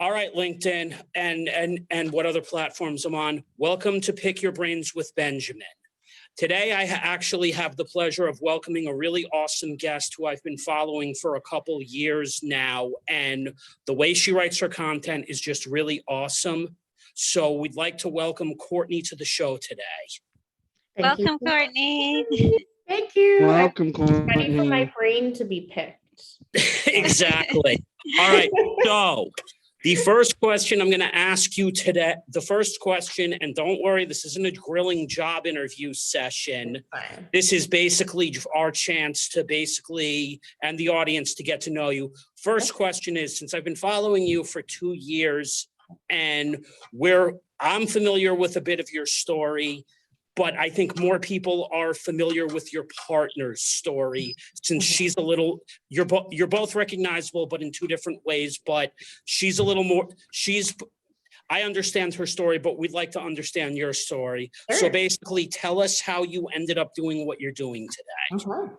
All right, LinkedIn and what other platforms I'm on. Welcome to Pick Your Brains with Benjamin. Today, I actually have the pleasure of welcoming a really awesome guest who I've been following for a couple years now. And the way she writes her content is just really awesome. So we'd like to welcome Courtney to the show today. Welcome, Courtney. Thank you. Welcome, Courtney. I'm ready for my brain to be picked. Exactly. All right. So the first question I'm going to ask you today, and don't worry, this isn't a grilling job interview session. This is basically our chance to and the audience to get to know you. First question is, since I've been following you for 2 years and I'm familiar with a bit of your story, but I think more people are familiar with your partner's story since she's a little, you're both recognizable, but in 2 different ways, but she's a little more, I understand her story, but we'd like to understand your story. Sure. So basically tell us how you ended up doing what you're doing today. Okay.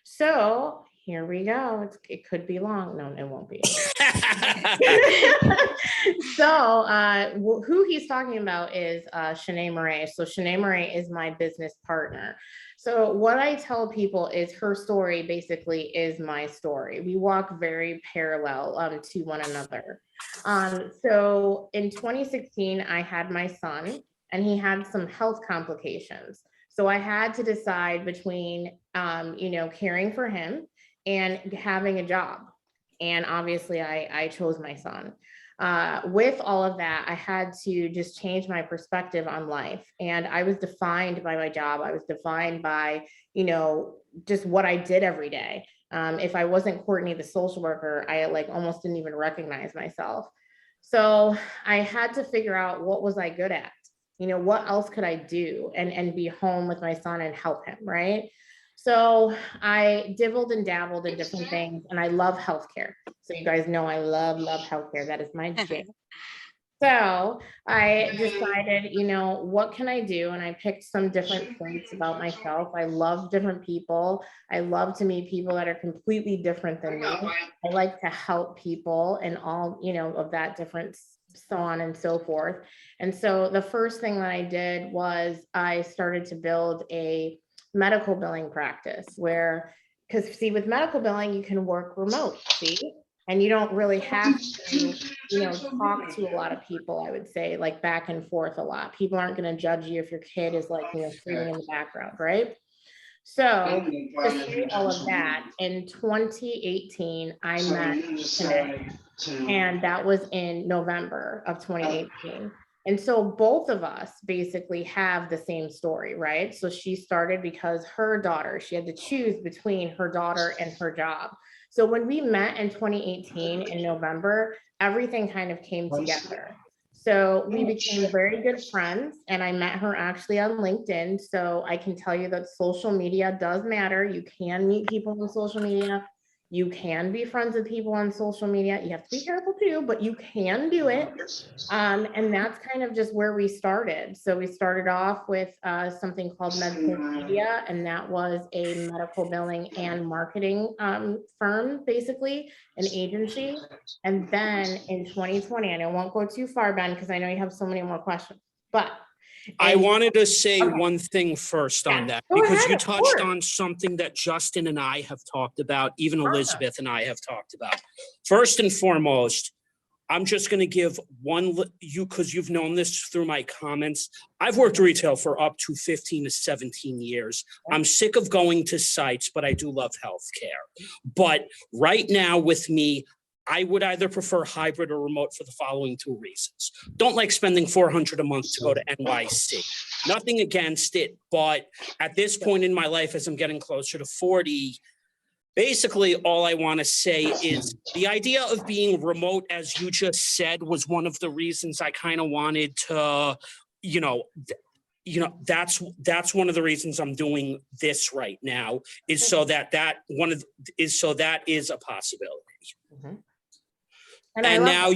So here we go. It could be long. No, it won't be. So who he's talking about is Shanae Murray. So Shanae Murray is my business partner. So what I tell people is her story basically is my story. We walk very parallel to one another. So in 2016, I had my son and he had some health complications. So I had to decide between, caring for him and having a job. And obviously I chose my son. With all of that, I had to just change my perspective on life. And I was defined by my job. I was defined by, just what I did every day. If I wasn't Courtney, the social worker, I almost didn't even recognize myself. So I had to figure out what was I good at? What else could I do and be home with my son and help him, right? So I dibbled and dabbled in different things, and I love healthcare. So you guys know I love healthcare. That is my jam. So I decided, what can I do? And I picked some different traits about myself. I love different people. I love to meet people that are completely different than me. I like to help people and all, of that different, so on and so forth. And so the first thing that I did was I started to build a medical billing practice because with medical billing, you can work remote, and you don't really have to, talk to a lot of people, I would say, back and forth a lot. People aren't going to judge you if your kid is screaming in the background, right? So to see all of that, in 2018, I met Courtney, and that was in November of 2018. And so both of us basically have the same story, right? So she started because she had to choose between her daughter and her job. So when we met in 2018 in November, everything kind of came together. So we became very good friends, and I met her actually on LinkedIn. So I can tell you that social media does matter. You can meet people on social media. You can be friends with people on social media. You have to be careful too, but you can do it. And that's kind of just where we started. So we started off with something called Medical Media, and that was a medical billing and marketing firm, basically, an agency. And then in 2020, and I won't go too far, Ben, because I know you have so many more questions, but I wanted to say one thing first on that, because you touched on something that Justin and I have talked about, even Elizabeth and I have talked about. First and foremost, I'm just going to give because you've known this through my comments. I've worked retail for up to 15 to 17 years. I'm sick of going to sites, but I do love healthcare. But right now with me, I would either prefer hybrid or remote for the following 2 reasons. Don't like spending $400 a month to go to NYC. Nothing against it, but at this point in my life, as I'm getting closer to 40, basically all I want to say is the idea of being remote, as you just said, was one of the reasons I kind of wanted to, that's one of the reasons I'm doing this right now, is so that is a possibility. Mm-hmm. And now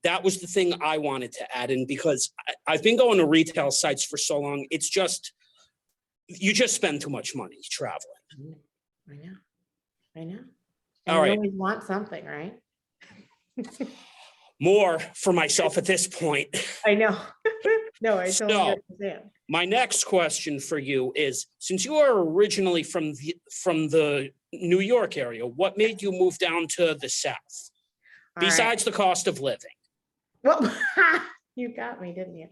that was the thing I wanted to add in, because I've been going to retail sites for so long. It's just, you just spend too much money traveling. I know. And All you right. always want something, right? more for myself at this point. I know. No, I totally So, understand. my next question for you is, since you are originally from the New York area, what made you move down to the South? All right. Besides the cost of living. Well, you got me, didn't you?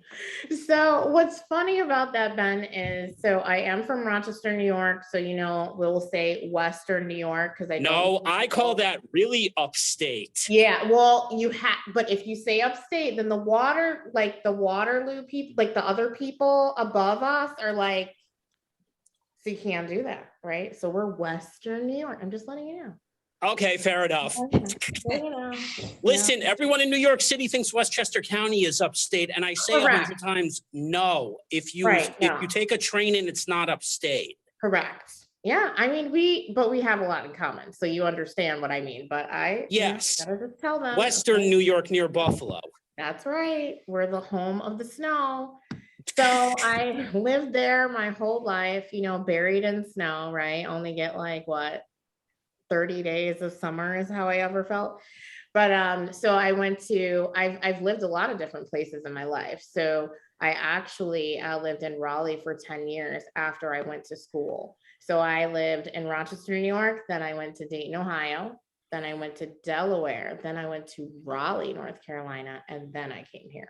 So what's funny about that, Ben, is so I am from Rochester, New York. So, you know, we'll say Western New York because I call that really upstate. Yeah, well, but if you say upstate, then the Waterloo people, like the other people above us are like, so you can't do that, right? So we're Western New York. I'm just letting you know. Okay, fair enough. You know, Listen, everyone in New York City thinks Westchester County is upstate, and I say 100 times, no. If you take a train and it's not upstate. Correct. Yeah, I mean, we have a lot in common, so you understand what I mean. But yes, gotta just tell them. Western New York near Buffalo. That's right. We're the home of the snow. So I lived there my whole life, you know, buried in snow, right? Only get like what, 30 days of summer is how I ever felt. But so I've lived a lot of different places in my life. So I actually lived in Raleigh for 10 years after I went to school. So I lived in Rochester, New York, then I went to Dayton, Ohio, then I went to Delaware, then I went to Raleigh, North Carolina, and then I came here.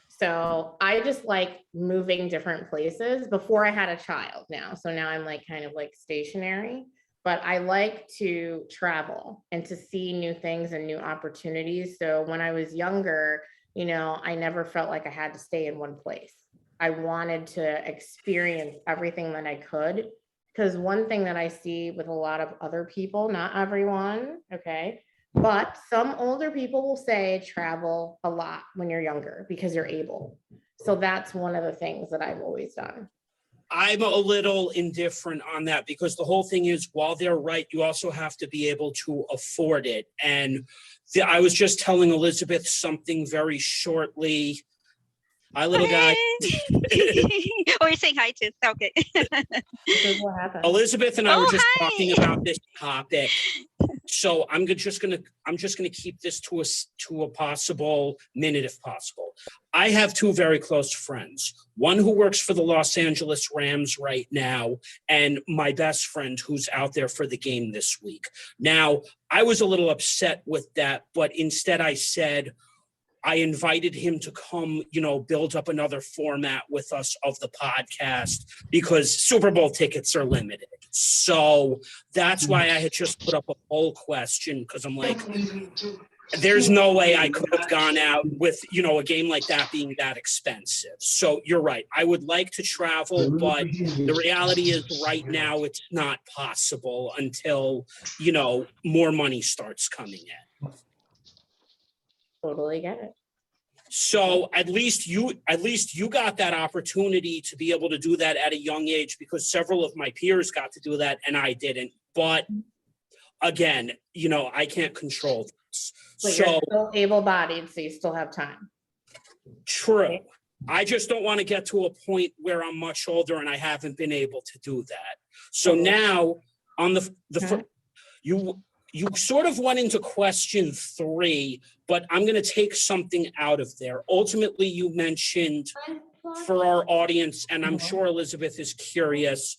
So I just like moving different places before I had a child now. So now I'm like kind of like stationary, but I like to travel and to see new things and new opportunities. So when I was younger, you know, I never felt like I had to stay in one place. I wanted to experience everything that I could. Because one thing that I see with a lot of other people, not everyone, okay, but some older people will say travel a lot when you're younger because you're able. So that's one of the things that I've always done. I'm a little indifferent on that because the whole thing is, while they're right, you also have to be able to afford it. And I was just telling Elizabeth something very shortly. Hi, little guy. Oh, you're saying hi too. Okay. What happened? Elizabeth and I were just talking about this topic. So I'm just gonna keep this to a possible minute if possible. I have two very close friends. One who works for the Los Angeles Rams right now, and my best friend who's out there for the game this week. Now, I was a little upset with that, but instead I said, I invited him to come, you know, build up another format with us of the podcast because Super Bowl tickets are limited. So that's why I had just put up a poll question because I'm like, there's no way I could have gone out with, you know, a game like that being that expensive. So you're right. I would like to travel, but the reality is right now it's not possible until, you know, more money starts coming in. Totally get it. So at least you got that opportunity to be able to do that at a young age because several of my peers got to do that and I didn't. But again, you know, I can't control this. But so you're still able-bodied, so you still have time. True. I just don't want to get to a point where I'm much older and I haven't been able to do that. So now on you sort of went into question 3, but I'm going to take something out of there. Ultimately, you mentioned for our audience, and I'm sure Elizabeth is curious,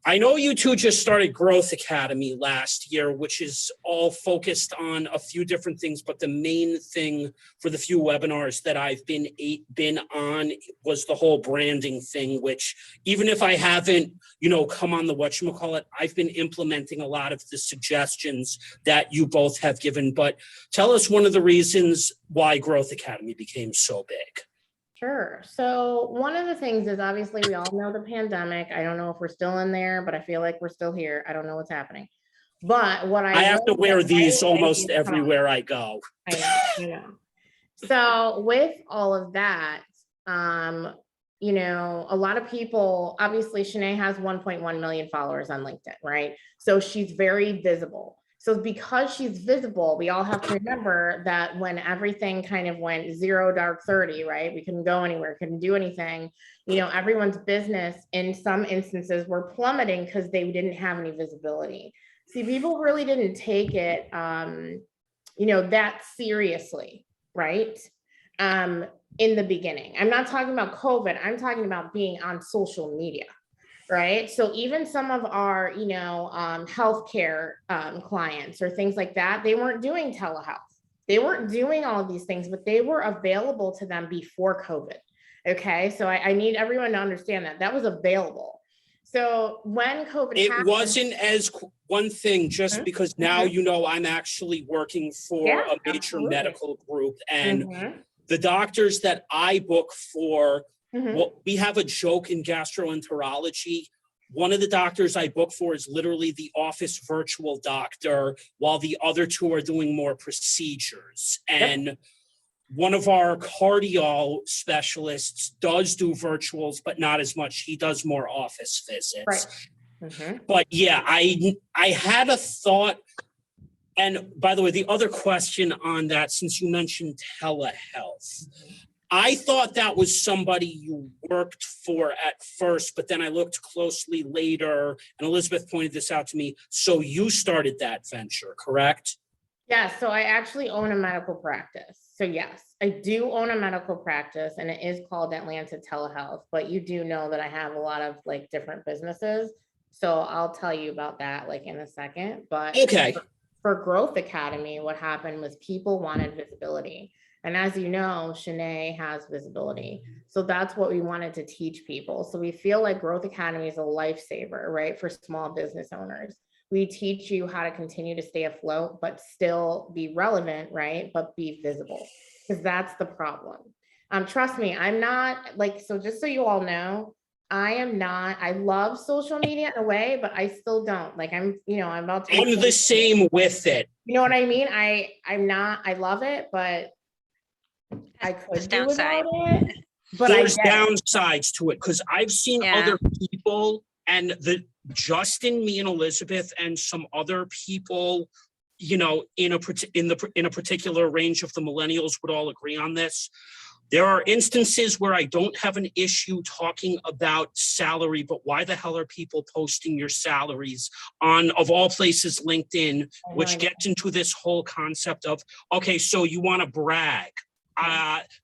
I know you two just started Growth Academy last year, which is all focused on a few different things, but the main thing for the few webinars that I've been on was the whole branding thing, which even if I haven't, you know, come on the whatchamacallit, I've been implementing a lot of the suggestions that you both have given. But tell us one of the reasons why Growth Academy became so big. Sure. So one of the things is obviously we all know the pandemic. I don't know if we're still in there, but I feel like we're still here. I don't know what's happening. But what I have to wear these almost everywhere I go. I know. So with all of that, you know, a lot of people, obviously Shanae has 1.1 million followers on LinkedIn, right? So she's very visible. So because she's visible, we all have to remember that when everything kind of went 0 dark 30, right? We couldn't go anywhere, couldn't do anything. You know, everyone's business in some instances were plummeting because they didn't have any visibility. See, people really didn't take it, you know, that seriously. right? In the beginning. I'm not talking about COVID. I'm talking about being on social media, right? So even some of our, healthcare clients or things like that, they weren't doing telehealth. They weren't doing all of these things, but they were available to them before COVID. Okay. So I need everyone to understand that was available. So when COVID It happened, wasn't as one thing, just because now, I'm actually working for a major medical group, and the doctors that I book for, we have a joke in gastroenterology. One of the doctors I book for is literally the office virtual doctor, while the other two are doing more procedures. And one of our cardio specialists does do virtuals, but not as much. He does more office visits. Right. But yeah, I had a thought. And by the way, the other question on that, since you mentioned telehealth, I thought that was somebody you worked for at first, but then I looked closely later, and Elizabeth pointed this out to me. So you started that venture, correct? Yeah, so I actually own a medical practice. So yes, I do own a medical practice, and it is called Atlanta Telehealth, but you do know that I have a lot of different businesses. So I'll tell you about that in a second. But okay. For Growth Academy, what happened was people wanted visibility. And as you know, Shanae has visibility. So that's what we wanted to teach people. So we feel like Growth Academy is a lifesaver, right? For small business owners. We teach you how to continue to stay afloat, but still be relevant, right? But be visible, because that's the problem. Trust me, I'm not so just so you all know, I love social media in a way, but I still don't I'm about to. I'm the same with it. You know what I mean? I love it, but I could do without it. But there's downsides to it, because I've seen other people, and Justin, me and Elizabeth and some other people, in a particular range of the millennials would all agree on this. There are instances where I don't have an issue talking about salary, but why the hell are people posting your salaries on, of all places, LinkedIn, which gets into this whole concept of, okay, so you want to brag.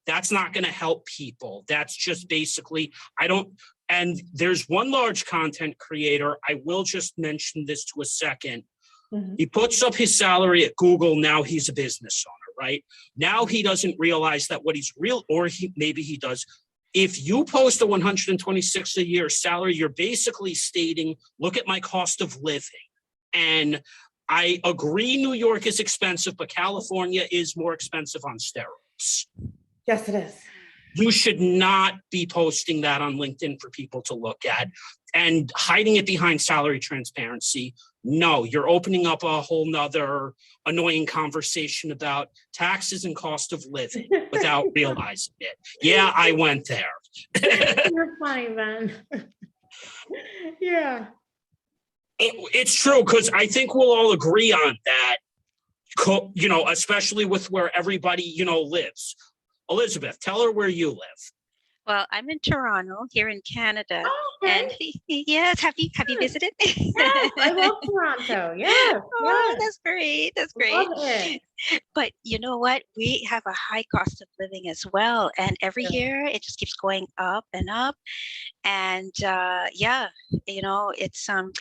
That's not going to help people. That's just basically, and there's one large content creator, I will just mention this to a second. He puts up his salary at Google. Now he's a business owner, right? Now he doesn't realize that what he's maybe he does. If you post a 126 a year salary, you're basically stating, look at my cost of living. And I agree New York is expensive, but California is more expensive on steroids. Yes, it is. You should not be posting that on LinkedIn for people to look at and hiding it behind salary transparency. No, you're opening up a whole nother annoying conversation about taxes and cost of living without realizing it. Yeah, I went there. You're funny, man. Yeah. It's true, because I think we'll all agree on that, especially with where everybody, lives. Elizabeth, tell her where you live. Well, I'm in Toronto, here in Canada. Oh, okay. And yes, have you visited? Yes, I love Toronto. Yes. Oh, that's great. That's great. Love it. But you know what? We have a high cost of living as well. And every year it just keeps going up and up. And it's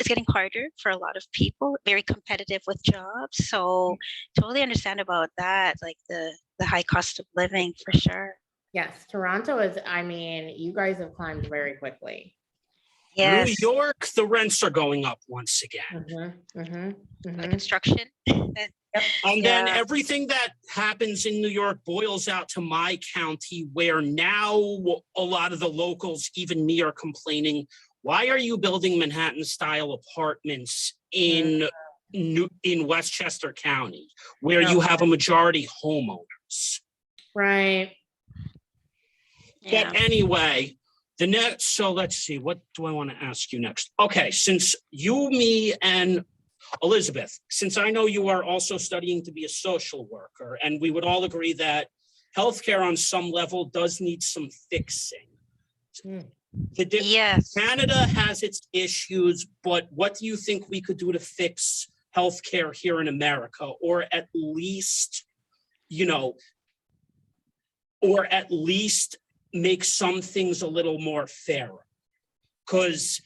getting harder for a lot of people, very competitive with jobs. So totally understand about that, the high cost of living for sure. Yes, Toronto is, you guys have climbed very quickly. Yes. New York, the rents are going up once again. The construction. And then everything that happens in New York boils out to my county, where now a lot of the locals, even me, are complaining, why are you building Manhattan-style apartments in Westchester County, where you have a majority homeowners? Right. But anyway, so let's see, what do I want to ask you next? Okay, since you, me, and Elizabeth, since I know you are also studying to be a social worker, and we would all agree that healthcare on some level does need some fixing. Yes. Canada has its issues, but what do you think we could do to fix healthcare here in America, or at least, or at least make some things a little more fair. Because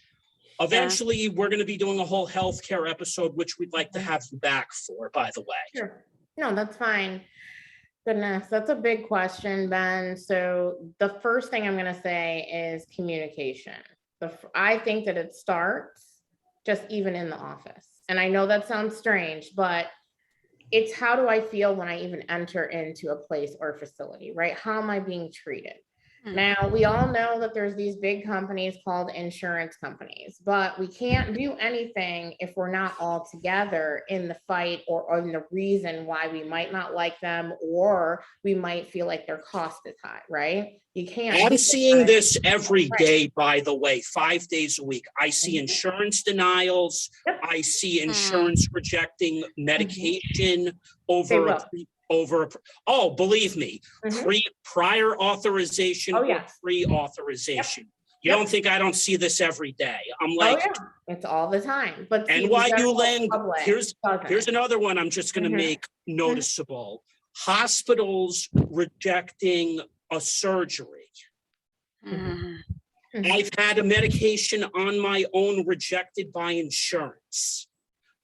eventually we're going to be doing a whole healthcare episode, which we'd like to have you back for, by the way. Sure. No, that's fine. Goodness, that's a big question, Ben. So the first thing I'm going to say is communication. I think that it starts just even in the office. And I know that sounds strange, but it's how do I feel when I even enter into a place or facility, right? How am I being treated? Now, we all know that there's these big companies called insurance companies, but we can't do anything if we're not all together in the fight or in the reason why we might not like them, or we might feel like their cost is high, right? You can't. I'm seeing this every day, by the way, 5 days a week. I see insurance denials. I see insurance rejecting medication over believe me, prior authorization or pre-authorization. You don't think I don't see this every day? I'm like, it's all the time. But here's another one I'm just going to make noticeable. Hospitals rejecting a surgery. I've had a medication on my own rejected by insurance.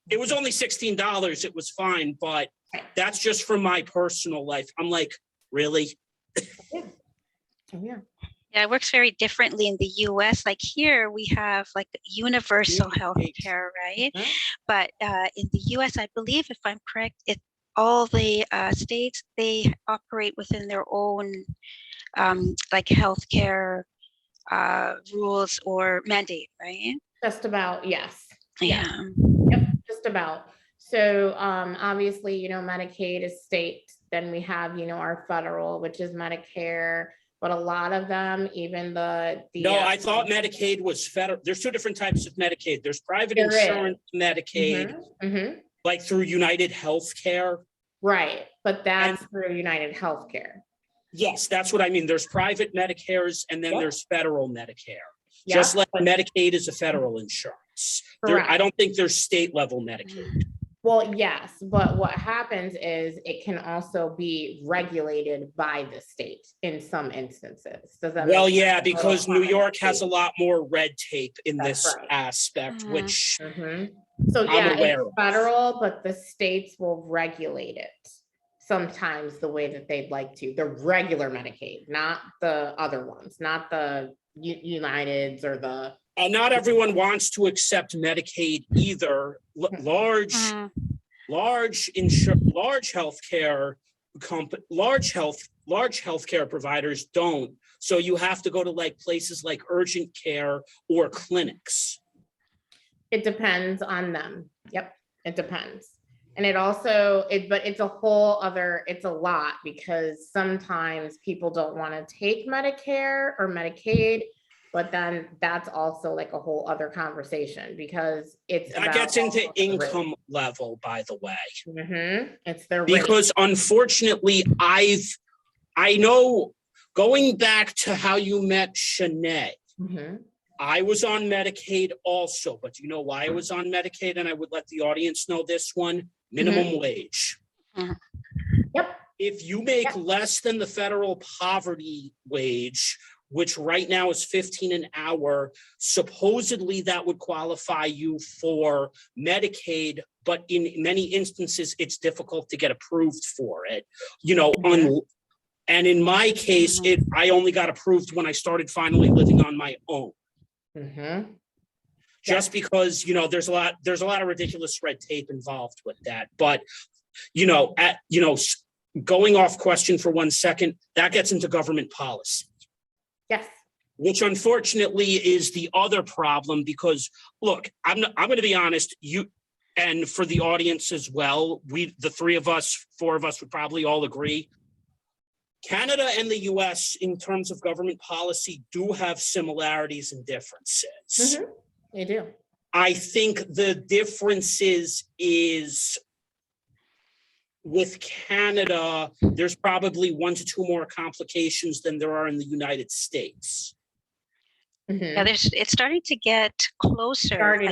It was only $16. It was fine, but that's just from my personal life. I'm like, really? Yeah, it works very differently in the US. Like here, we have like universal health care, right? But in the US, I believe, if I'm correct, all the states, they operate within their own like healthcare rules or mandate, right? Just about, yes. Yeah. Yep, just about. So obviously, you know, Medicaid is state. Then we have, you know, our federal, which is Medicare. But a lot of them, even No, I thought Medicaid was federal. There's two different types of Medicaid. There's private insurance Medicaid, like through United Healthcare. Right, but that's through United Healthcare. Yes, that's what I mean. There's private Medicares and then there's federal Medicare. Just like Medicaid is a federal insurance. I don't think there's state level Medicaid. Well, yes, but what happens is it can also be regulated by the state in some instances. Does that well, yeah, because New York has a lot more red tape in this aspect, which so I'm aware it's federal, but the states will regulate it sometimes the way that they'd like to. The regular Medicaid, not the other ones, not the Uniteds or the. And not everyone wants to accept Medicaid either. Large healthcare providers don't. So you have to go to like places like urgent care or clinics. It depends on them. Yep, it depends. And it also, but it's a whole other, it's a lot because sometimes people don't want to take Medicare or Medicaid. But then that's also like a whole other conversation because that gets into income level, by the way. It's their because unfortunately, I know going back to how you met Shanae, I was on Medicaid also, but you know why I was on Medicaid? And I would let the audience know this one: minimum wage. Yep. If you make less than the federal poverty wage, which right now is $15 an hour, supposedly that would qualify you for Medicaid, but in many instances, it's difficult to get approved for it. You know, and in my case, I only got approved when I started finally living on my own. Just because, you know, there's a lot of ridiculous red tape involved with that. But, going off question for 1 second, that gets into government policy. Yes. Which unfortunately is the other problem because look, I'm going to be honest, and for the audience as well, the four of us would probably all agree. Canada and the US in terms of government policy do have similarities and differences. They do. I think the differences is with Canada, there's probably 1 to 2 more complications than there are in the United States. Yeah, it's starting to get closer. To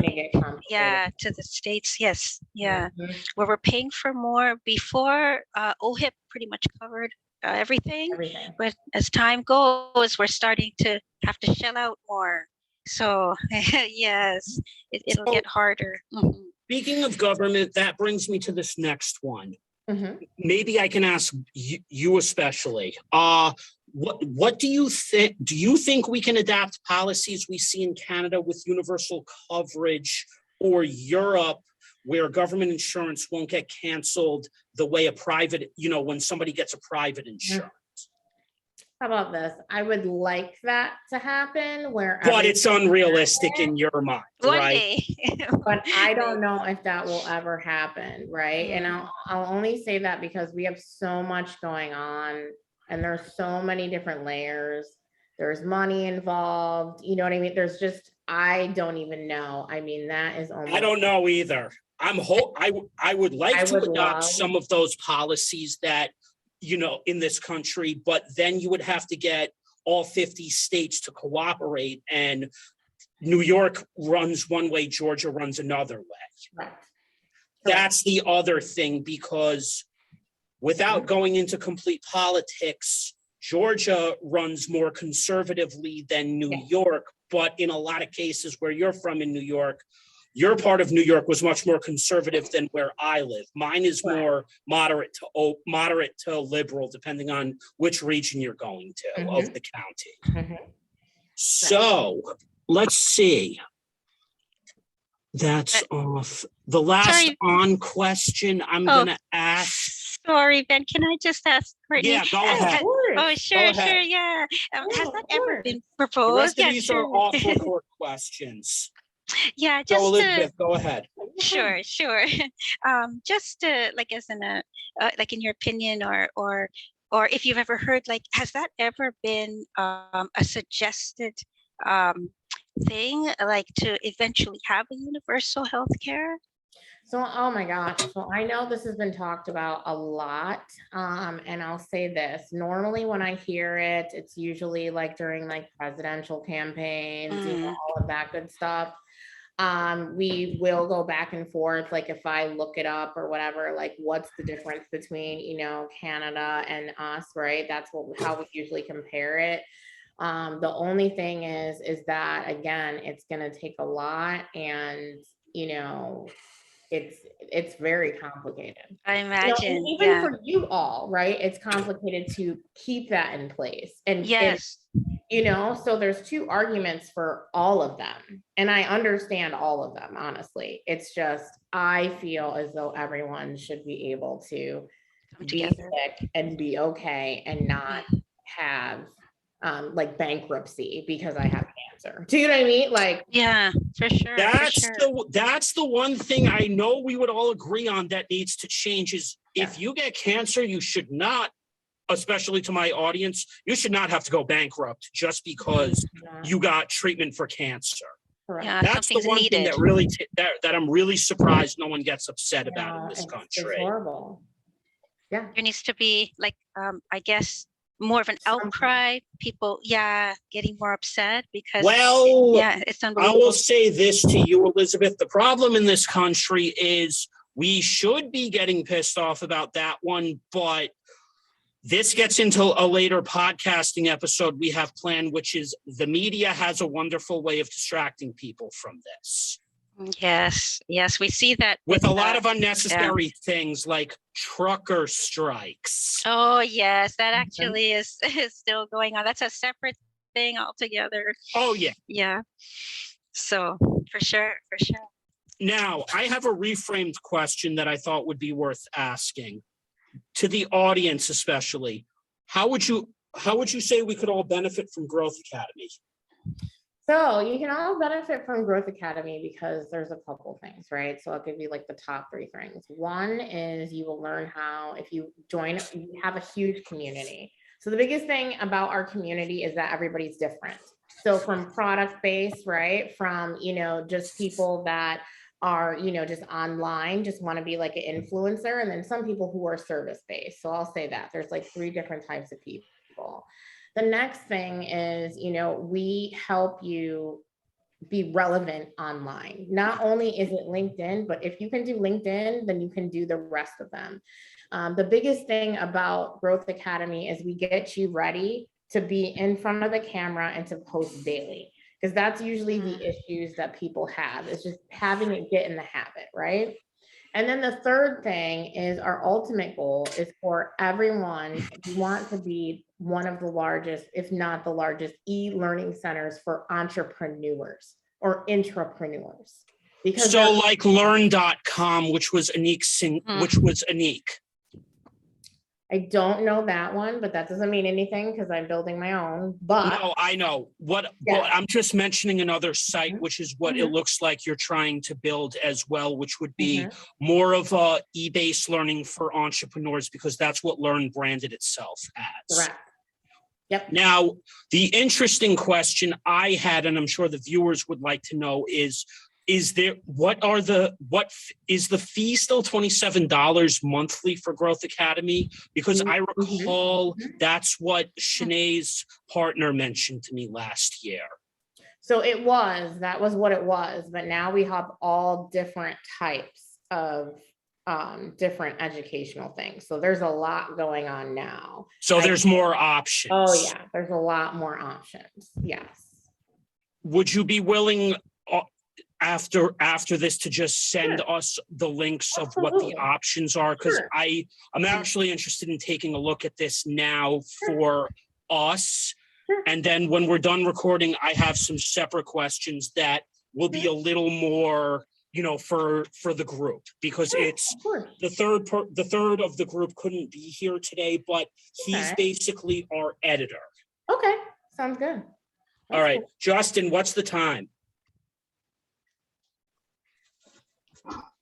the States. Yes. Yeah. Where we're paying for more. Before OHIP pretty much covered everything. Everything. But as time goes, we're starting to have to shell out more. So yes, it'll So, get harder. Mhm. speaking of government, that brings me to this next one. Mhm. Maybe I can ask you especially. What do you think? Do you think we can adapt policies we see in Canada with universal coverage, or Europe, where government insurance won't get canceled the way a private, when somebody gets a private insurance? How about this? I would like that to happen where. But it's unrealistic in your mind, One right? day. But I don't know if that will ever happen, right? And Mm. I'll only say that because we have so much going on and there's so many different layers. There's money involved, you know what I mean? There's just, I don't even know. I mean, that is almost. I don't know either. I would like I to would adopt love- some of those policies that, in this country, but then you would have to get all 50 states to cooperate, and New York runs one way, Georgia runs another way. Correct. That's the other thing, because without going into complete politics, Georgia runs more conservatively than New York, but in a lot of cases where you're from in New York, your part of New York was much more conservative than where I live. Mine is more moderate to liberal, depending on which region you're going to of the county. So let's see. That's off. The last question I'm gonna ask. Sorry, Ben, can I just ask Courtney? Yeah, go ahead. Oh, sure, yeah. Has that ever been proposed? The rest of Yeah, these sure. are off the court questions. Yeah, So just Elizabeth, go ahead. Sure. Just like as in like in your opinion, or if you've ever heard, like, has that ever been a suggested thing, like to eventually have a universal health care? So, oh my gosh. So I know this has been talked about a lot. And I'll say this, normally when I hear it, it's usually like during like presidential campaigns, all of that good stuff. We will go back and forth. Like if I look it up or whatever, like what's the difference between, Canada and us, right? That's how we usually compare it. The only thing is that again, it's going to take a lot, and, it's very complicated. I imagine. Even for you all, right? It's complicated to keep that in place. And yes. So there's two arguments for all of them. And I understand all of them, honestly. It's just, I feel as though everyone should be able to be sick and be okay and not have like bankruptcy because I have cancer. Do you know what I mean? Like, yeah, for sure. That's the one thing I know we would all agree on that needs to change is if you get cancer, you should not, especially to my audience, you should not have to go bankrupt just because you got treatment for cancer. Yeah, that's the one thing that really that I'm really surprised no one gets upset about in this country. It's horrible. Yeah. There needs to be like I guess more of an outcry, people getting more upset because it's unbelievable. I will say this to you, Elizabeth, the problem in this country is we should be getting pissed off about that one, but this gets into a later podcasting episode we have planned, which is the media has a wonderful way of distracting people from this. Yes, we see that with a lot of unnecessary things like trucker strikes. Oh, yes, that actually is still going on. That's a separate thing altogether. Oh, yeah. Yeah. So for sure. Now, I have a reframed question that I thought would be worth asking to the audience, especially. How would you say we could all benefit from Growth Academy? So you can all benefit from Growth Academy because there's a couple things, right? So I'll give you like the top 3 things. One is you will learn how, if you join, we have a huge community. So the biggest thing about our community is that everybody's different. So from product based, right? From, just people that are, just online, just want to be like an influencer. And then some people who are service based. So I'll say that there's like 3 different types of people. The next thing is, we help you be relevant online. Not only is it LinkedIn, but if you can do LinkedIn, then you can do the rest of them. The biggest thing about Growth Academy is we get you ready to be in front of the camera and to post daily, because that's usually the issues that people have. It's just having it get in the habit, right? And then the third thing is our ultimate goal is for everyone. We want to be one of the largest, if not the largest, e-learning centers for entrepreneurs or intrapreneurs. Because so like learn.com, which was Anik. I don't know that one, but that doesn't mean anything because I'm building my own. But no, I know but I'm just mentioning another site, which is what it looks like you're trying to build as well, which would be more of a e-based learning for entrepreneurs, because that's what Learn branded itself as. Correct. Yep. Now, the interesting question I had, and I'm sure the viewers would like to know, is the fee still $27 monthly for Growth Academy? Because I recall that's what Shanae's partner mentioned to me last year. So that was what it was, but now we have all different types of different educational things. So there's a lot going on now. So there's more options. Oh yeah, there's a lot more options. Yes. Would you be willing after this to just send us the links of what the options are? Because I'm actually interested in taking a look at this now for us. And then when we're done recording, I have some separate questions that will be a little more, for the group, because it's the third of the group couldn't be here today, but he's basically our editor. Okay, sounds good. All right, Justin, what's the time?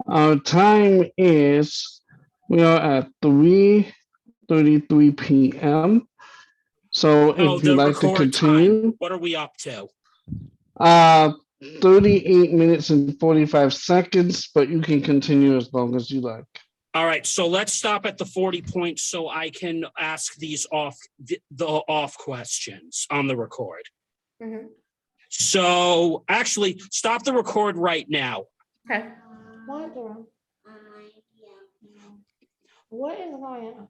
Our time is, we are at 3:33 p.m. So if you'd like to continue. Time. What are we up to? 38 minutes and 45 seconds, but you can continue as long as you like. All right, so let's stop at the 40 points so I can ask these the off questions on the record. So actually, stop the record right now. Okay. What is going on?